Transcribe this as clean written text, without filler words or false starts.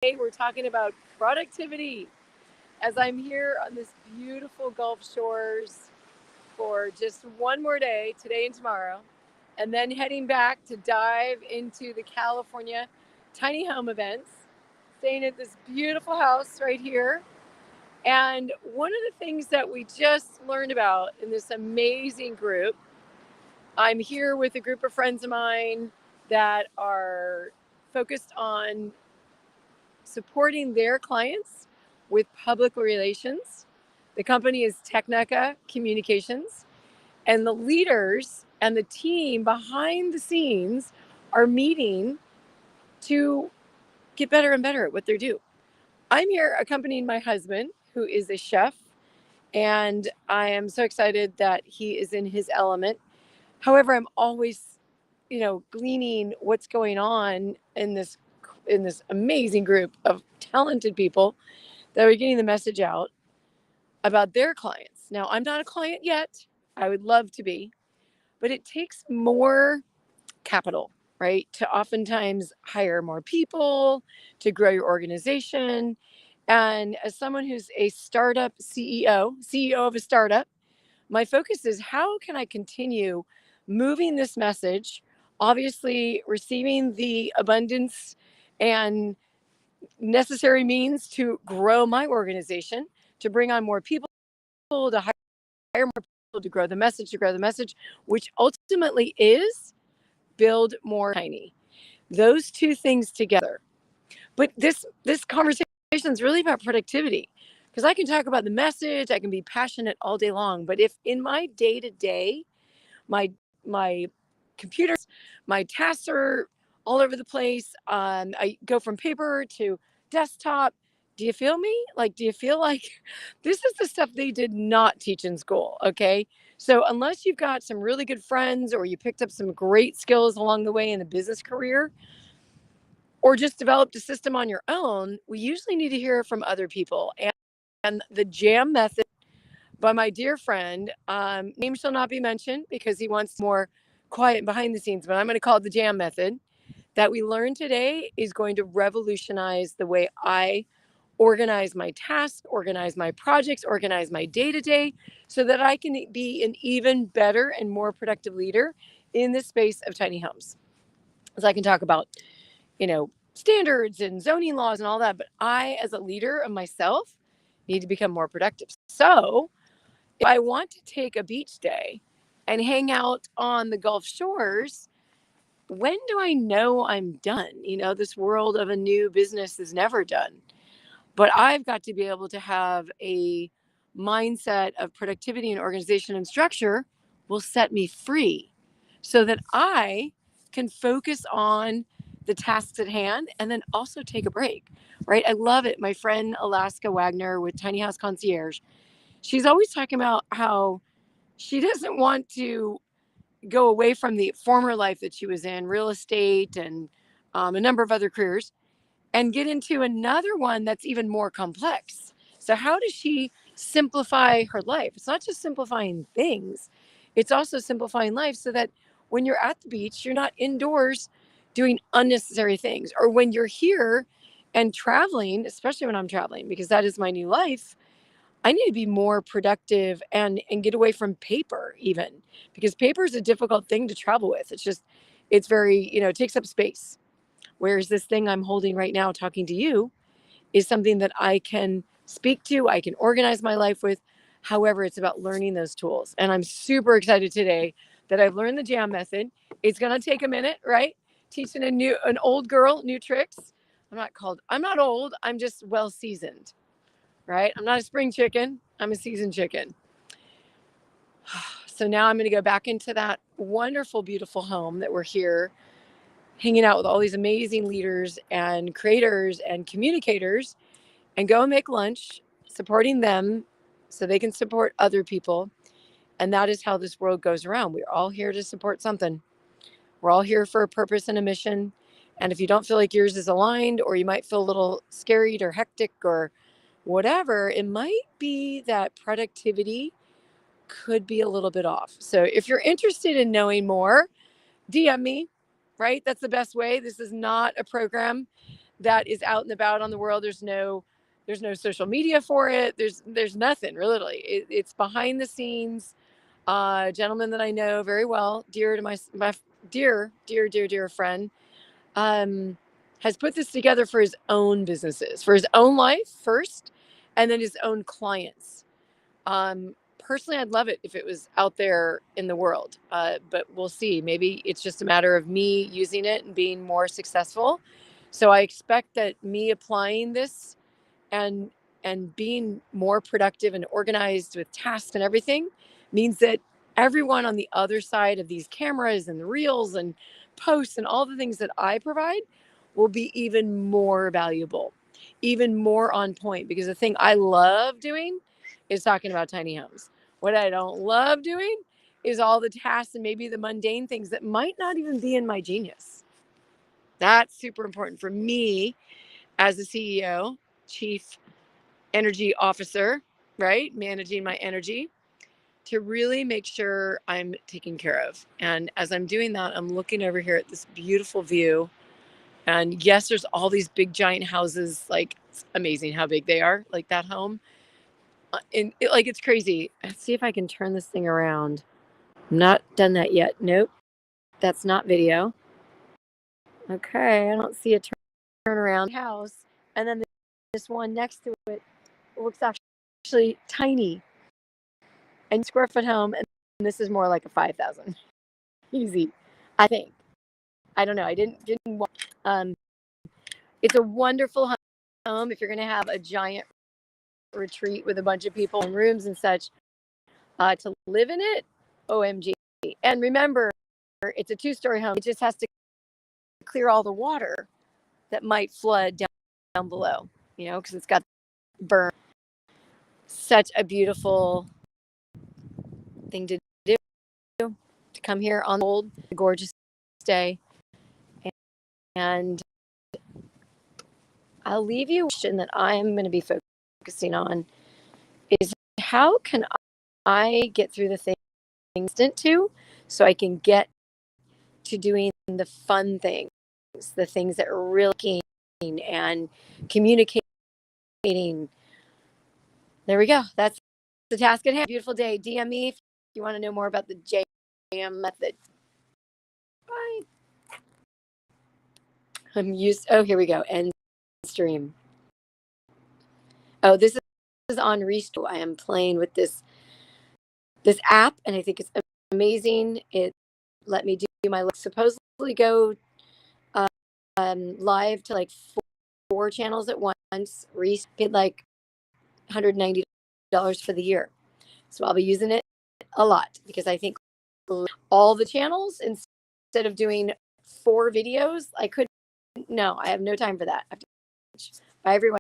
we're talking about productivity as I'm here on this beautiful Gulf Shores for just one more day, today and tomorrow, and then heading back to dive into the California tiny home events, staying at this beautiful house right here. And one of the things that we just learned about in this amazing group, I'm here with a group of friends of mine that are focused on supporting their clients with public relations. The company is Technica Communications, and the leaders and the team behind the scenes are meeting to get better and better at what they do. I'm here accompanying my husband, who is a chef, and I am so excited that he is in his element. However, I'm always, gleaning what's going on in this amazing group of talented people that are getting the message out about their clients. Now, I'm not a client yet. I would love to be, but it takes more capital, right? To oftentimes hire more people, to grow your organization. And as someone who's a startup CEO of a startup, my focus is how can I continue moving this message, obviously receiving the abundance and necessary means to grow my organization, to bring on more people, to hire more people, to grow the message, which ultimately is build more tiny. Those two things together. But this conversation is really about productivity because I can talk about the message, I can be passionate all day long, but if in my day to day, my computers, my tasks are all over the place. I go from paper to desktop. Do you feel me? Like, do you feel like this is the stuff they did not teach in school? Okay. So, unless you've got some really good friends or you picked up some great skills along the way in a business career or just developed a system on your own, we usually need to hear from other people. And the JAM method by my dear friend. Name shall not be mentioned because he wants more quiet behind the scenes, but I'm going to call it the JAM method that we learned today is going to revolutionize the way I organize my tasks, organize my projects, organize my day to day so that I can be an even better and more productive leader in the space of tiny homes. As I can talk about, standards and zoning laws and all that, but I, as a leader of myself, need to become more productive. So, if I want to take a beach day and hang out on the Gulf Shores, when do I know I'm done? This world of a new business is never done. But I've got to be able to have a mindset of productivity and organization and structure will set me free so that I can focus on the tasks at hand and then also take a break, right? I love it. My friend Alaska Wagner with Tiny House Concierge, she's always talking about how she doesn't want to go away from the former life that she was in, real estate and a number of other careers, and get into another one that's even more complex. So, how does she simplify her life? It's not just simplifying things, it's also simplifying life so that when you're at the beach, you're not indoors doing unnecessary things. Or when you're here and traveling, especially when I'm traveling, because that is my new life, I need to be more productive and get away from paper even because paper is a difficult thing to travel with. It's very, it takes up space. Whereas this thing I'm holding right now talking to you is something that I can speak to, I can organize my life with. However, it's about learning those tools. And I'm super excited today that I've learned the JAM method. It's going to take a minute, right? Teaching an old girl new tricks. I'm not old, I'm just well seasoned, right? I'm not a spring chicken, I'm a seasoned chicken. So now I'm going to go back into that wonderful, beautiful home that we're here hanging out with all these amazing leaders and creators and communicators and go and make lunch, supporting them so they can support other people. And that is how this world goes around. We're all here to support something. We're all here for a purpose and a mission. And if you don't feel like yours is aligned, or you might feel a little scared or hectic or whatever, it might be that productivity could be a little bit off. So if you're interested in knowing more, DM me, right? That's the best way. This is not a program that is out and about on the world. There's no social media for it. There's nothing really. It's behind the scenes. Gentleman that I know very well, dear to my dear friend, has put this together for his own businesses, for his own life first, and then his own clients. Personally, I'd love it if it was out there in the world, but we'll see. Maybe it's just a matter of me using it and being more successful. So I expect that me applying this and being more productive and organized with tasks and everything means that everyone on the other side of these cameras and the reels and posts and all the things that I provide will be even more valuable, even more on point, because the thing I love doing is talking about tiny homes. What I don't love doing is all the tasks and maybe the mundane things that might not even be in my genius. That's super important for me as a CEO, chief energy officer, right? Managing my energy to really make sure I'm taken care of. And as I'm doing that, I'm looking over here at this beautiful view. And yes, there's all these big giant houses. Like, it's amazing how big they are. Like that home. And like, it's crazy. Let's see if I can turn this thing around. I'm not done that yet. Nope. That's not video. Okay. I don't see a turn around house. And then this one next to it looks actually tiny and square foot home. And this is more like a 5,000. Easy, I think. I don't know. I didn't. It's a wonderful home if you're going to have a giant retreat with a bunch of people in rooms and such. To live in it, OMG. And remember, it's a 2-story home. It just has to clear all the water that might flood down below, because it's got burn. Such a beautiful thing to do, to come here on old, gorgeous day. And I'll leave you a question that I'm going to be focusing on is, how can I get through the things to, so I can get to doing the fun things, the things that are really keen and communicating. There we go. That's the task at hand. Beautiful day. DM me if you want to know more about the JM method. Bye. Here we go. End stream. Oh, this is on Restore. I am playing with this app, and I think it's amazing. It let me do my supposedly go live to like 4 channels at once. Reese paid like $190 for the year, so I'll be using it a lot, because I think all the channels, instead of doing 4 videos, I have no time for that. Bye everyone.